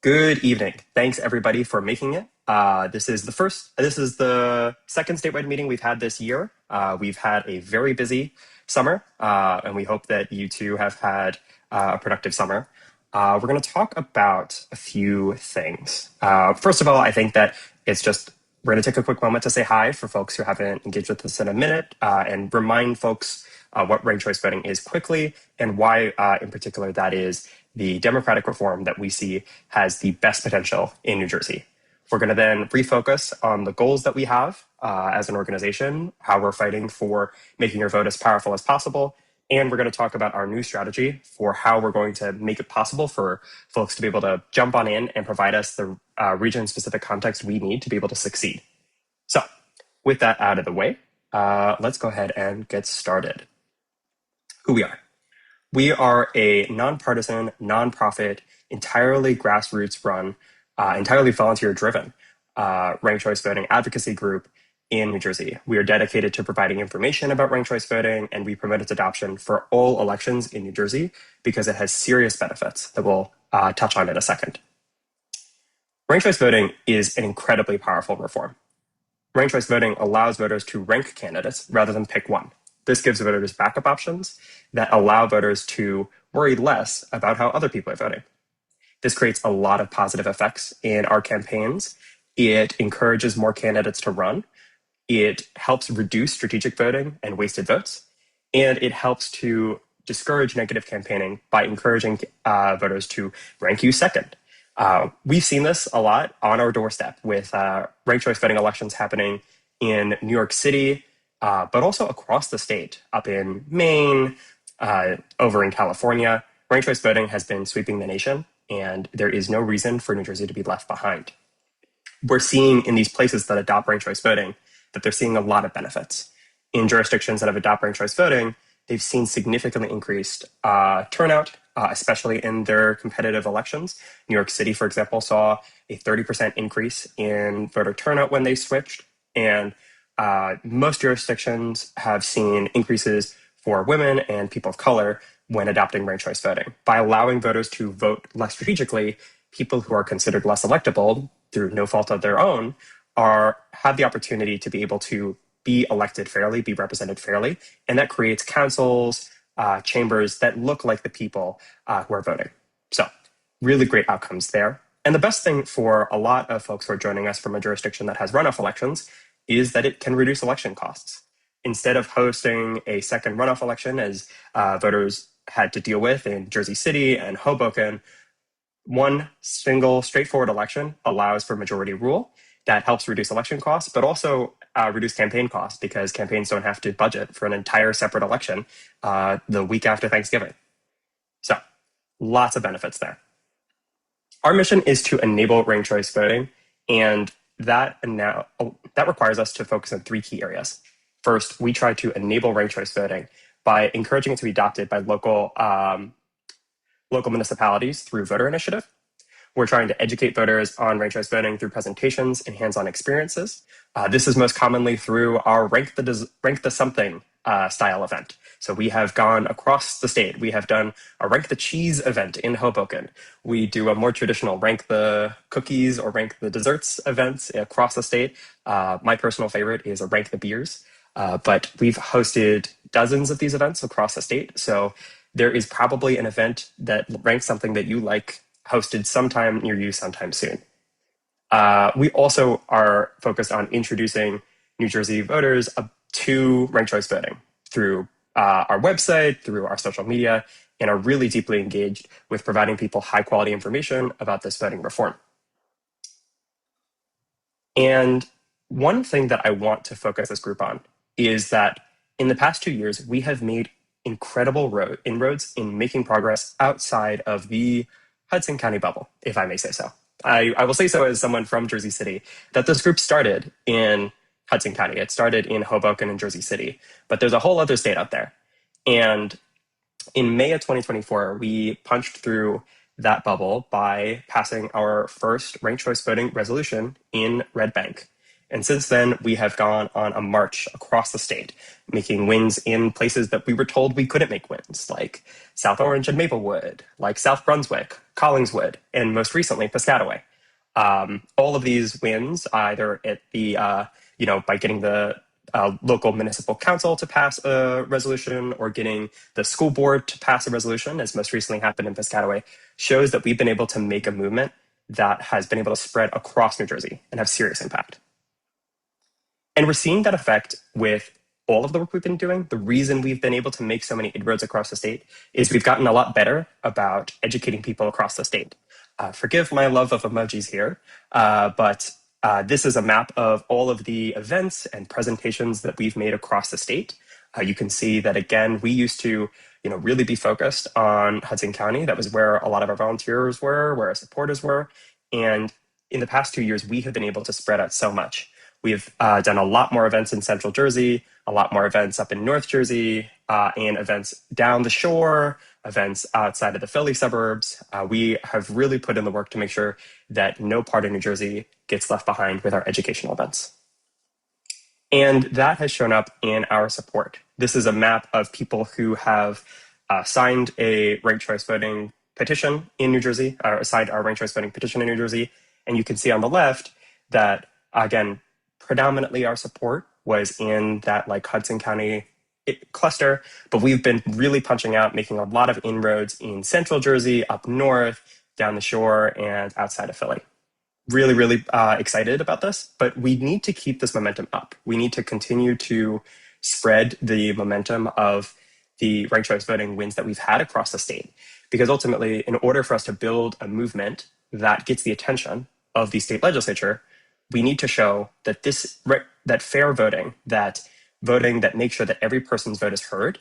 Good evening. Thanks everybody for making it. This is the second statewide meeting we've had this year. We've had a very busy summer, and we hope that you too have had a productive summer. We're going to talk about a few things. First of all, I think that we're going to take a quick moment to say hi for folks who haven't engaged with us in a minute, and remind folks what ranked choice voting is quickly and why, in particular, that is the democratic reform that we see has the best potential in New Jersey. We're going to then refocus on the goals that we have as an organization, how we're fighting for making your vote as powerful as possible, and we're going to talk about our new strategy for how we're going to make it possible for folks to be able to jump on in and provide us the region-specific context we need to be able to succeed. So with that out of the way, let's go ahead and get started. Who we are. We are a nonpartisan, nonprofit, entirely grassroots run, entirely volunteer driven ranked choice voting advocacy group in New Jersey. We are dedicated to providing information about ranked choice voting, and we promote its adoption for all elections in New Jersey because it has serious benefits that we'll touch on in a second. Ranked choice voting is an incredibly powerful reform. Ranked choice voting allows voters to rank candidates rather than pick one. This gives voters backup options that allow voters to worry less about how other people are voting. This creates a lot of positive effects in our campaigns. It encourages more candidates to run. It helps reduce strategic voting and wasted votes. And it helps to discourage negative campaigning by encouraging voters to rank you second. We've seen this a lot on our doorstep with ranked choice voting elections happening in New York City, but also across the state, up in Maine, over in California. Ranked choice voting has been sweeping the nation, and there is no reason for New Jersey to be left behind. We're seeing in these places that adopt ranked choice voting that they're seeing a lot of benefits. In jurisdictions that have adopted ranked choice voting, they've seen significantly increased turnout, especially in their competitive elections. New York City, for example, saw a 30% increase in voter turnout when they switched, and most jurisdictions have seen increases for women and people of color when adopting ranked choice voting. By allowing voters to vote less strategically, people who are considered less electable through no fault of their own have the opportunity to be able to be elected fairly, be represented fairly, and that creates councils, chambers that look like the people who are voting. So really great outcomes there. And the best thing for a lot of folks who are joining us from a jurisdiction that has runoff elections is that it can reduce election costs. Instead of hosting a second runoff election, as voters had to deal with in Jersey City and Hoboken, one single straightforward election allows for majority rule. That helps reduce election costs, but also reduce campaign costs because campaigns don't have to budget for an entire separate election the week after Thanksgiving. So lots of benefits there. Our mission is to enable ranked choice voting, and that requires us to focus on three key areas. First, we try to enable ranked choice voting by encouraging it to be adopted by local municipalities through voter initiative. We're trying to educate voters on ranked choice voting through presentations and hands-on experiences. This is most commonly through our Rank the Something style event. So we have gone across the state. We have done a Rank the Cheese event in Hoboken. We do a more traditional Rank the Cookies or Rank the Desserts events across the state. My personal favorite is a Rank the Beers. But we've hosted dozens of these events across the state. So there is probably an event that ranks something that you like hosted sometime near you sometime soon. We also are focused on introducing New Jersey voters to ranked choice voting through our website, through our social media, and are really deeply engaged with providing people high quality information about this voting reform. And one thing that I want to focus this group on is that in the past 2 years, we have made incredible inroads in making progress outside of the Hudson County bubble, if I may say so. I will say so as someone from Jersey City, that this group started in Hudson County. It started in Hoboken and Jersey City, but there's a whole other state out there. And in May of 2024, we punched through that bubble by passing our first ranked choice voting resolution in Red Bank. And since then, we have gone on a march across the state, making wins in places that we were told we couldn't make wins, like South Orange and Maplewood, like South Brunswick, Collingswood, and most recently, Piscataway. All of these wins, either at the, by getting the local municipal council to pass a resolution or getting the school board to pass a resolution, as most recently happened in Piscataway, shows that we've been able to make a movement that has been able to spread across New Jersey and have serious impact. And we're seeing that effect with all of the work we've been doing. The reason we've been able to make so many inroads across the state is we've gotten a lot better about educating people across the state. Forgive my love of emojis here, but this is a map of all of the events and presentations that we've made across the state. You can see that, again, we used to really be focused on Hudson County. That was where a lot of our volunteers were, where our supporters were. And in the past 2 years, we have been able to spread out so much. We've done a lot more events in Central Jersey, a lot more events up in North Jersey, and events down the shore, events outside of the Philly suburbs. We have really put in the work to make sure that no part of New Jersey gets left behind with our educational events. And that has shown up in our support. This is a map of people who have signed a ranked choice voting petition in New Jersey, or signed our ranked choice voting petition in New Jersey. And you can see on the left that, again, predominantly our support was in that Hudson County cluster, but we've been really punching out, making a lot of inroads in Central Jersey, up north, down the shore, and outside of Philly. Really, really excited about this, but we need to keep this momentum up. We need to continue to spread the momentum of the ranked choice voting wins that we've had across the state, because ultimately, in order for us to build a movement that gets the attention of the state legislature, we need to show that that fair voting, that voting that makes sure that every person's vote is heard,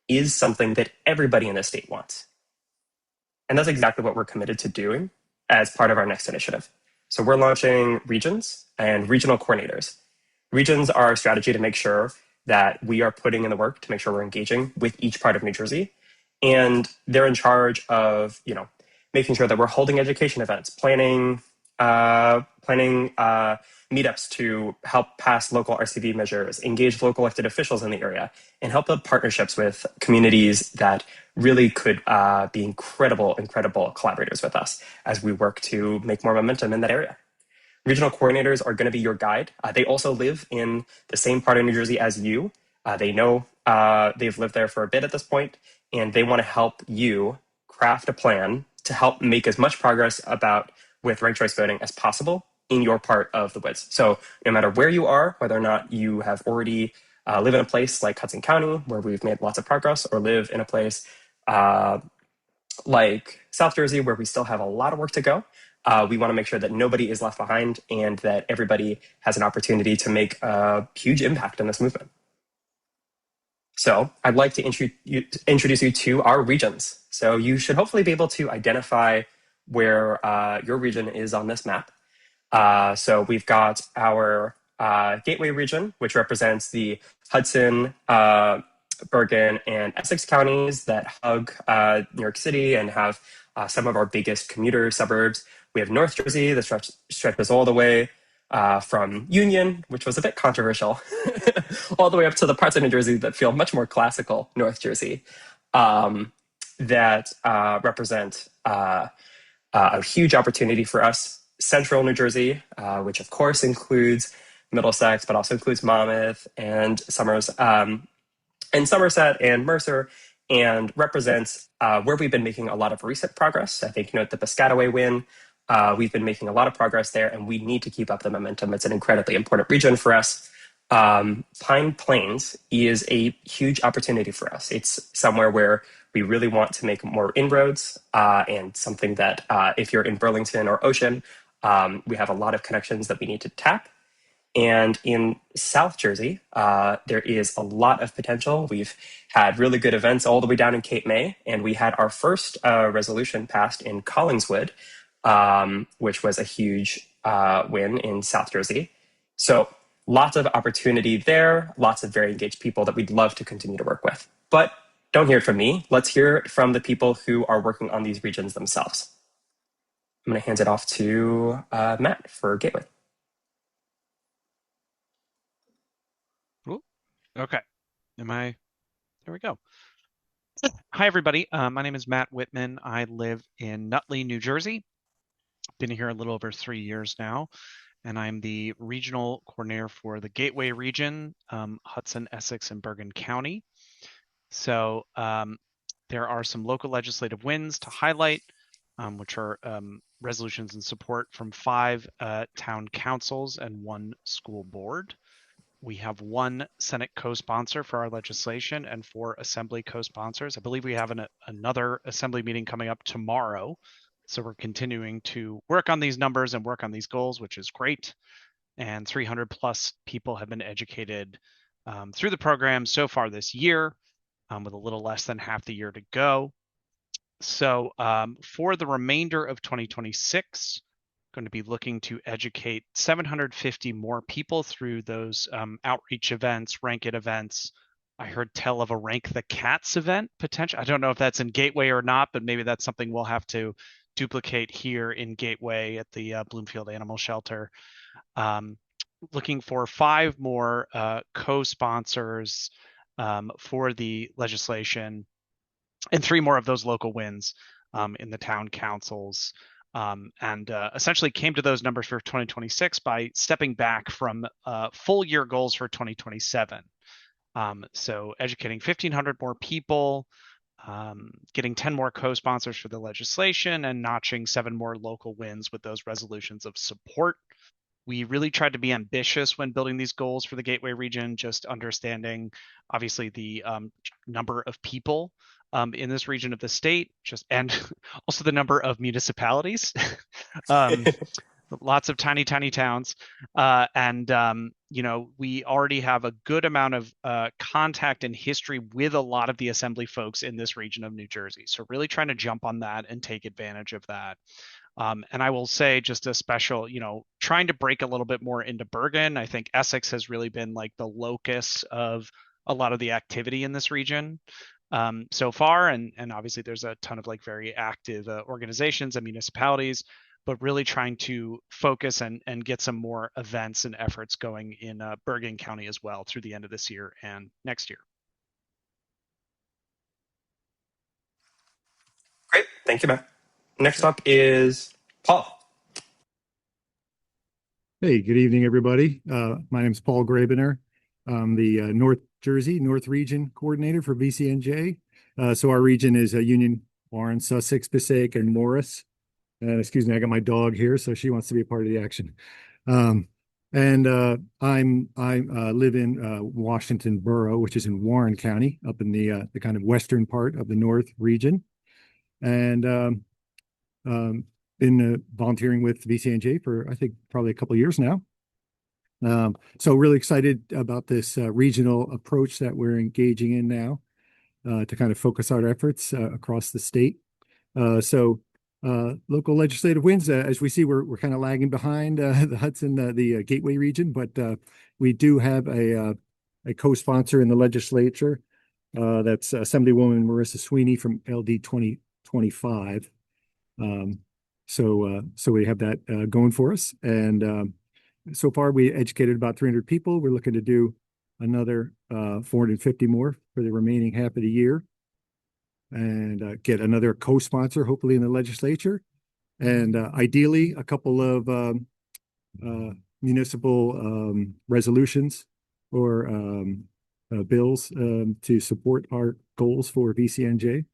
is something that everybody in the state wants. And that's exactly what we're committed to doing as part of our next initiative. So we're launching regions and regional coordinators. Regions are a strategy to make sure that we are putting in the work to make sure we're engaging with each part of New Jersey. And they're in charge of, making sure that we're holding education events, planning meetups to help pass local RCV measures, engage local elected officials in the area, and help build partnerships with communities that really could be incredible collaborators with us as we work to make more momentum in that area. Regional coordinators are going to be your guide. They also live in the same part of New Jersey as you. They know they've lived there for a bit at this point, and they want to help you craft a plan to help make as much progress with ranked choice voting as possible in your part of the woods. So no matter where you are, whether or not you have already live in a place like Hudson County, where we've made lots of progress, or live in a place like South Jersey, where we still have a lot of work to go, we want to make sure that nobody is left behind and that everybody has an opportunity to make a huge impact in this movement. So I'd like to introduce you to our regions. So you should hopefully be able to identify where your region is on this map. So we've got our Gateway region, which represents the Hudson, Bergen, and Essex counties that hug New York City and have some of our biggest commuter suburbs. We have North Jersey that stretches all the way from Union, which was a bit controversial, all the way up to the parts of New Jersey that feel much more classical North Jersey, that represent a huge opportunity for us. Central New Jersey, which of course includes Middlesex, but also includes Monmouth and Somerset and Mercer, and represents where we've been making a lot of recent progress. I think, the Piscataway win, we've been making a lot of progress there, and we need to keep up the momentum. It's an incredibly important region for us. Pine Plains is a huge opportunity for us. It's somewhere where we really want to make more inroads, and something that if you're in Burlington or Ocean, we have a lot of connections that we need to tap. And in South Jersey, there is a lot of potential. We've had really good events all the way down in Cape May, and we had our first resolution passed in Collingswood, which was a huge win in South Jersey. So lots of opportunity there, lots of very engaged people that we'd love to continue to work with. But don't hear it from me. Let's hear it from the people who are working on these regions themselves. I'm going to hand it off to Matt for Gateway. Okay. Am I? There we go. Hi, everybody. My name is Matt Whitman. I live in Nutley, New Jersey. Been here a little over 3 years now, and I'm the regional coordinator for the Gateway region, Hudson, Essex, and Bergen County. So there are some local legislative wins to highlight, which are resolutions in support from five town councils and one school board. We have one Senate co-sponsor for our legislation and four Assembly co-sponsors. I believe we have another Assembly meeting coming up tomorrow. So we're continuing to work on these numbers and work on these goals, which is great. And 300 plus people have been educated through the program so far this year, with a little less than half the year to go. So for the remainder of 2026, going to be looking to educate 750 more people through those outreach events, rank it events. I heard tell of a rank the cats event potential. I don't know if that's in Gateway or not, but maybe that's something we'll have to duplicate here in Gateway at the Bloomfield Animal Shelter. Um, Looking for five more co-sponsors for the legislation and three more of those local wins in the town councils. And essentially came to those numbers for 2026 by stepping back from full year goals for 2027. So educating 1,500 more people, getting 10 more co-sponsors for the legislation, and notching seven more local wins with those resolutions of support. We really tried to be ambitious when building these goals for the Gateway region, just understanding obviously the number of people in this region of the state, just and also the number of municipalities. um, Lots of tiny, tiny towns, and we already have a good amount of contact and history with a lot of the assembly folks in this region of New Jersey. So really trying to jump on that and take advantage of that. And I will say just a special, trying to break a little bit more into Bergen. I think Essex has really been like the locus of a lot of the activity in this region so far. And obviously there's a ton of like very active organizations and municipalities, but really trying to focus and get some more events and efforts going in Bergen County as well through the end of this year and next year. Great. Thank you, Matt. Next Yep. up is Paul. Hey, good evening, everybody. My name is Paul Grabener. I'm the North Jersey North Region Coordinator for VCNJ. So our region is Union, Warren, Sussex, Passaic, and Morris. Excuse me, I got my dog here, so she wants to be a part of the action. And I live in Washington Borough, which is in Warren County, up in the kind of western part of the North Region. And um, been volunteering with VCNJ for, I think, probably a couple of years now. So really excited about this regional approach that we're engaging in now to kind of focus our efforts across the state. Local legislative wins, as we see, we're kind of lagging behind the Hudson, the Gateway region, but we do have a co-sponsor in the legislature. That's Assemblywoman Marissa Sweeney from LD 2025. So we have that going for us. And so far, we educated about 300 people. We're looking to do another 450 more for the remaining half of the year and get another co-sponsor, hopefully in the legislature. And ideally, a couple of municipal resolutions or bills to support our goals for VCNJ.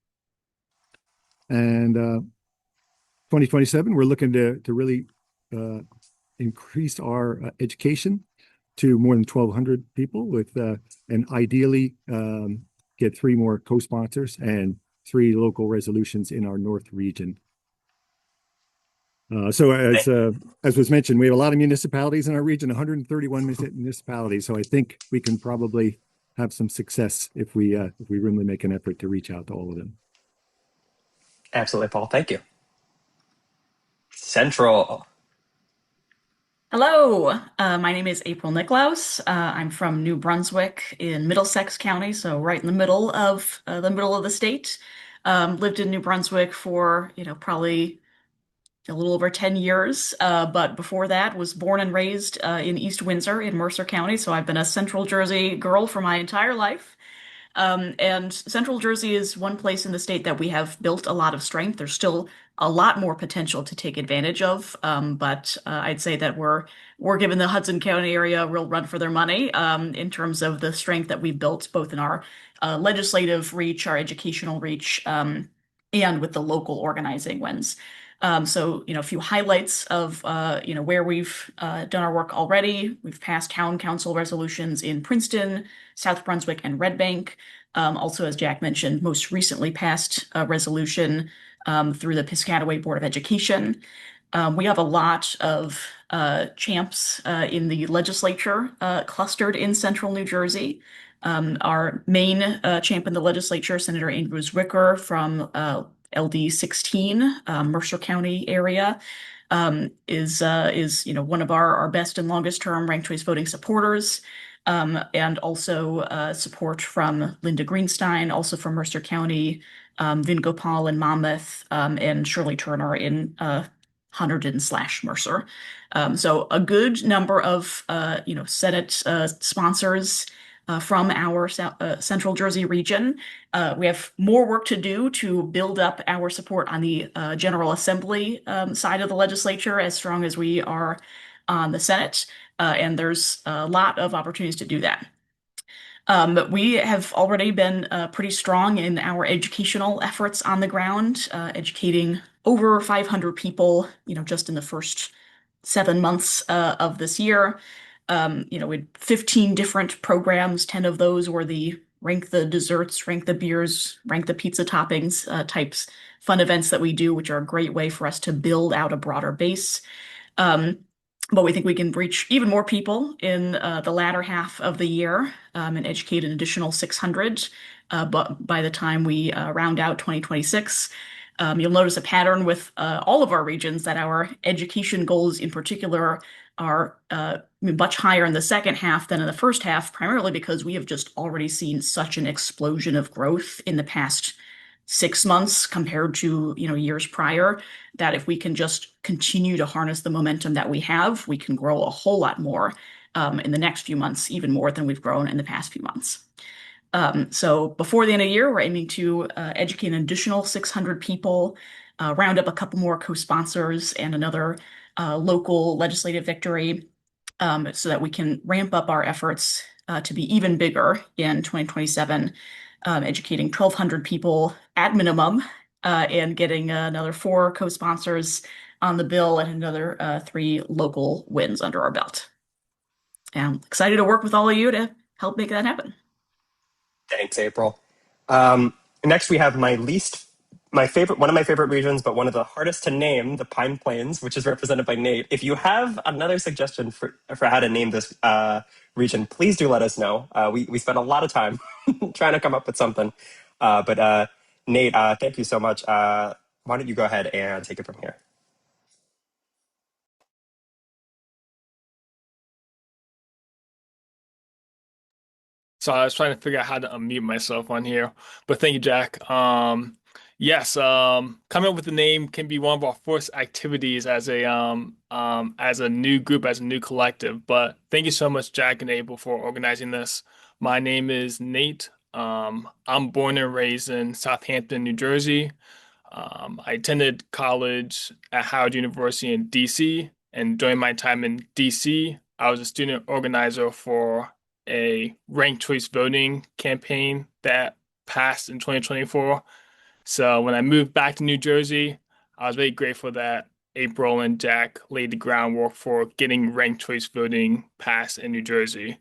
And 2027, we're looking to really increase our education to more than 1,200 people with and ideally get three more co-sponsors and three local resolutions in our North region. So as was mentioned, we have a lot of municipalities in our region, 131 municipalities. So I think we can probably have some success if we really make an effort to reach out to all of them. Absolutely, Paul. Thank you. Central. Hello, my name is April Nicklaus. I'm from New Brunswick in Middlesex County, so right in the middle of the state. Lived in New Brunswick for, probably a little over 10 years. But before that, was born and raised in East Windsor in Mercer County. So I've been a Central Jersey girl for my entire life. And Central Jersey is one place in the state that we have built a lot of strength. There's still a lot more potential to take advantage of, but I'd say that we're giving the Hudson County area a real run for their money in terms of the strength that we've built, both in our legislative reach, our educational reach, and with the local organizing wins. So, a few highlights of, where we've done our work already. We've passed town council resolutions in Princeton, South Brunswick, and Red Bank. Also, as Jack mentioned, most recently passed a resolution through the Piscataway Board of Education. We have a lot of champs in the legislature clustered in central New Jersey. Our main champ in the legislature, Senator Andrew Zwicker from LD 16, Mercer County area, is one of our best and longest term ranked choice voting supporters. And also support from Linda Greenstein, also from Mercer County, Vin Gopal in Monmouth, and Shirley Turner in Hunterdon/Mercer. So a good number of Senate sponsors from our Central Jersey region. We have more work to do to build up our support on the General Assembly side of the legislature, as strong as we are on the Senate. And there's a lot of opportunities to do that. But we have already been pretty strong in our educational efforts on the ground, educating over 500 people, just in the first 7 months of this year. We had 15 different programs. 10 of those were the rank the desserts, rank the beers, rank the pizza toppings types fun events that we do, which are a great way for us to build out a broader base. But we think we can reach even more people in the latter half of the year and educate an additional 600 but by the time we round out 2026. You'll notice a pattern with all of our regions that our education goals in particular are much higher in the second half than in the first half, primarily because we have just already seen such an explosion of growth in the past 6 months compared to years prior, that if we can just continue to harness the momentum that we have, we can grow a whole lot more in the next few months, even more than we've grown in the past few months. So before the end of the year, we're aiming to educate an additional 600 people, round up a couple more co-sponsors and another local legislative victory, so that we can ramp up our efforts to be even bigger in 2027, educating 1,200 people at minimum, and getting another 4 co-sponsors on the bill and another 3 local wins under our belt. And I'm excited to work with all of you to help make that happen. Thanks, April. Next, we have one of my favorite regions, but one of the hardest to name, the Pine Plains, which is represented by Nate. If you have another suggestion for how to name this region, please do let us know. We spent a lot of time trying to come up with something. But Nate, thank you so much. Why don't you go ahead and take it from here? So I was trying to figure out how to unmute myself on here, but thank you, Jack. Yes, coming up with the name can be one of our first activities as a new group, as a new collective. But thank you so much, Jack and Abel, for organizing this. My name is Nate. I'm born and raised in Southampton, New Jersey. I attended college at Howard University in DC, and during my time in DC, I was a student organizer for a ranked choice voting campaign that passed in 2024. So when I moved back to New Jersey, I was very grateful that April and Jack laid the groundwork for getting ranked choice voting passed in New Jersey.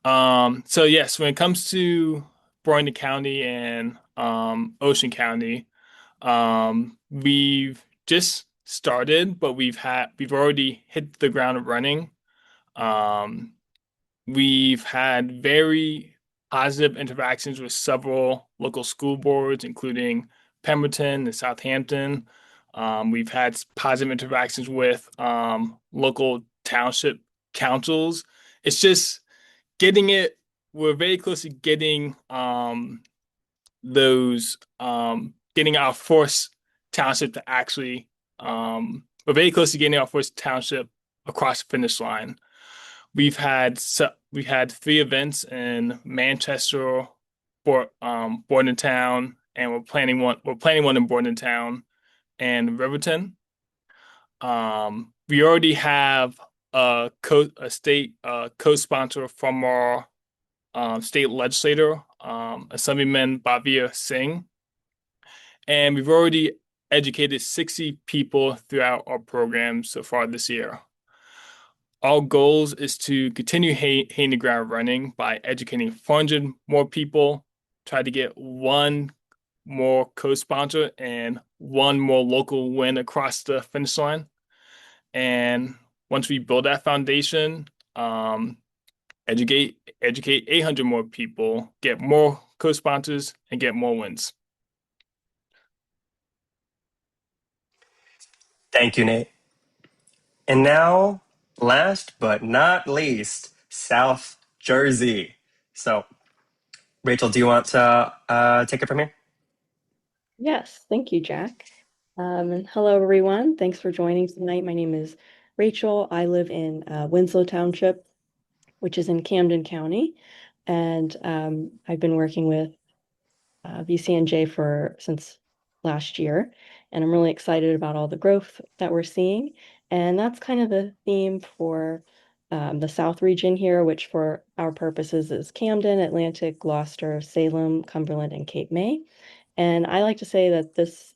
So yes, when it comes to Broward County and Ocean County, we've just started, but we've already hit the ground running. We've had very positive interactions with several local school boards, including Pemberton and Southampton. We've had positive interactions with local township councils. It's just we're very close to getting getting our first township to actually we're very close to getting our first township across the finish line. We've had 3 events in Manchester, Bordentown, and we're planning one in Bordentown and Riverton. We already have a state co-sponsor from our state legislator, Assemblyman Bhavir Singh, and we've already educated 60 people throughout our program so far this year. Our goals is to continue hitting the ground running by educating 400 more people, try to get one more co-sponsor and one more local win across the finish line. And once we build that foundation, educate 800 more people, get more co-sponsors, and get more wins. Thank you, Nate. And now, last but not least, South Jersey. So, Rachel, do you want to take it from here? Yes, thank you, Jack. And hello, everyone. Thanks for joining tonight. My name is Rachel. I live in Winslow Township, which is in Camden County, and I've been working with VCNJ since last year, and I'm really excited about all the growth that we're seeing. And that's kind of the theme for the South region here, which for our purposes is Camden, Atlantic, Gloucester, Salem, Cumberland, and Cape May. And I like to say that this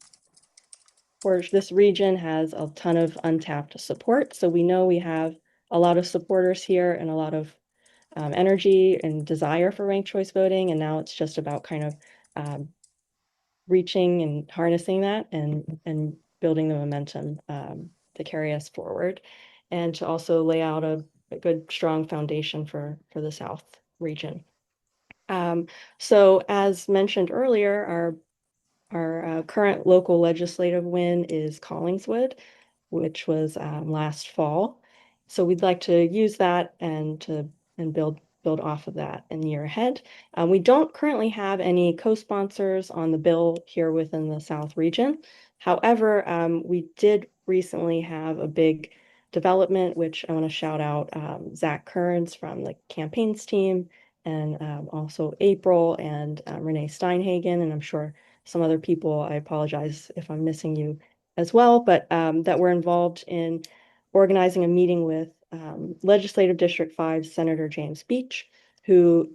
region has a ton of untapped support. So we know we have a lot of supporters here and a lot of energy and desire for ranked choice voting. And now it's just about kind of reaching and harnessing that and building the momentum to carry us forward and to also lay out a good, strong foundation for the South region. So as mentioned earlier, our current local legislative win is Collingswood, which was last fall. So we'd like to use that and build off of that in the year ahead. We don't currently have any co-sponsors on the bill here within the South region. However, we did recently have a big development, which I want to shout out Zach Kearns from the campaigns team, and also April and Renee Steinhagen, and I'm sure some other people. I apologize if I'm missing you as well, but that were involved in organizing a meeting with Legislative District 5 Senator James Beach, who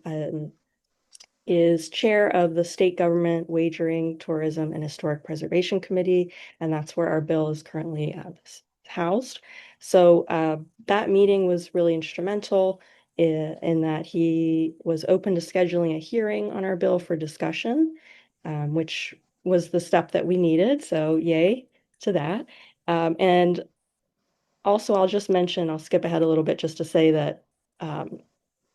is chair of the State Government Wagering, Tourism, and Historic Preservation Committee, and that's where our bill is currently housed. So that meeting was really instrumental in that he was open to scheduling a hearing on our bill for discussion, which was the step that we needed. So yay to that. And also, I'll just mention, I'll skip ahead a little bit just to say that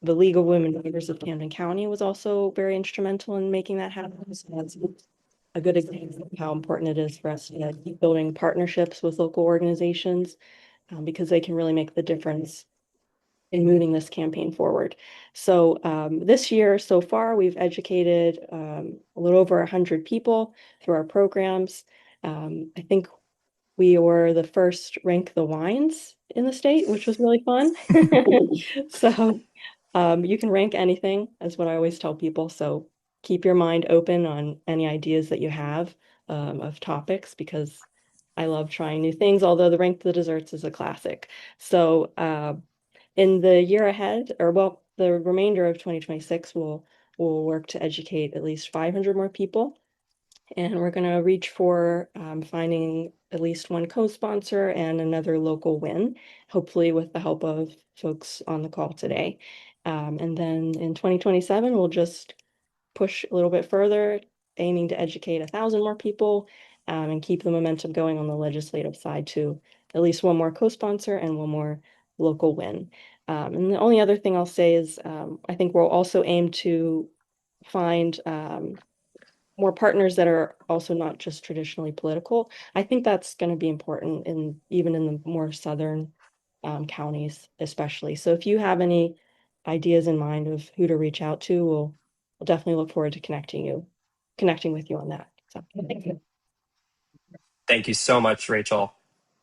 the League of Women Voters of Camden County was also very instrumental in making that happen. So that's a good example of how important it is for us to keep building partnerships with local organizations because they can really make the difference in moving this campaign forward. So this year so far, we've educated a little over 100 people through our programs. I think we were the first Rank the Wines in the state, which was really fun. So you can rank anything, is what I always tell people. So keep your mind open on any ideas that you have of topics, because I love trying new things, although the Rank the Desserts is a classic. So in the year ahead, or well, the remainder of 2026, we'll work to educate at least 500 more people. And we're going to reach for finding at least one co-sponsor and another local win, hopefully with the help of folks on the call today. And then in 2027, we'll just push a little bit further, aiming to educate 1,000 more people and keep the momentum going on the legislative side to at least one more co-sponsor and one more local win. And the only other thing I'll say is I think we'll also aim to find more partners that are also not just traditionally political. I think that's going to be important even in the more southern counties, especially. So if you have any ideas in mind of who to reach out to, we'll definitely look forward to connecting with you on that. So thank you. Thank you so much, Rachel.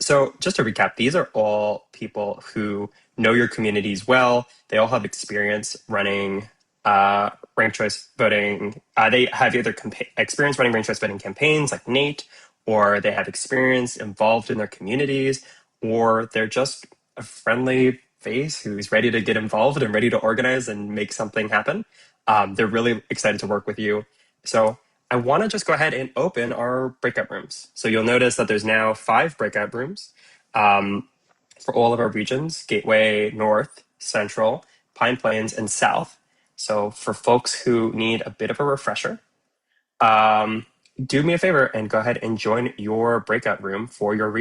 So just to recap, these are all people who know your communities well. They all have experience running ranked choice voting. They have either experience running ranked choice voting campaigns like Nate, or they have experience involved in their communities, or they're just a friendly face who's ready to get involved and ready to organize and make something happen. They're really excited to work with you. So I want to just go ahead and open our breakout rooms. So you'll notice that there's now 5 breakout rooms for all of our regions: Gateway, North, Central, Pine Plains, and South. So for folks who need a bit of a refresher, do me a favor and go ahead and join your breakout room for your region.